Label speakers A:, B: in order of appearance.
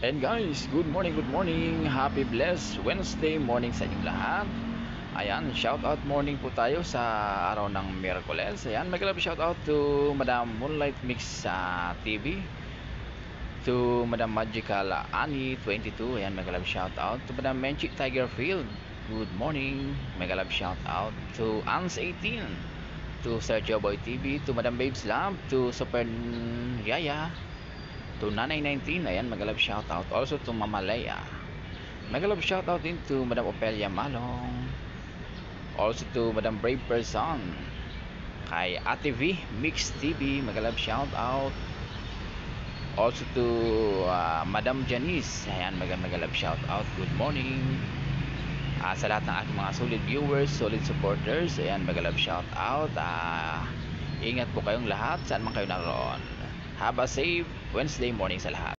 A: And guys, good morning, good morning. Happy blessed Wednesday morning sa inyong lahat. Ayan, shout out morning po tayo sa araw ng Miyerkules. Ayan, mag-love shout out to Madam Moonlight Mix TV, to Madam Magical Ani 22. Ayan, mag-love shout out to Madam Menchi Tigerfield. Good morning. Mag-love shout out to Ans 18, to Sergio Boy TV, to Madam Babes Lab, to Super Yaya, to Nanay 19, ayan, mag-love shout out also to Mama Leia. Mag-love shout out din to Madam Opelia Malong, also to Madam Brave Person, kay Ate V Mix TV, mag-love shout out also to Madam Janice, ayan, mag-love shout out. Good morning sa lahat ng aking mga solid viewers, solid supporters, ayan, mag-love shout out. Ingat po kayong lahat saan man kayo naroon. Have a safe Wednesday morning sa lahat.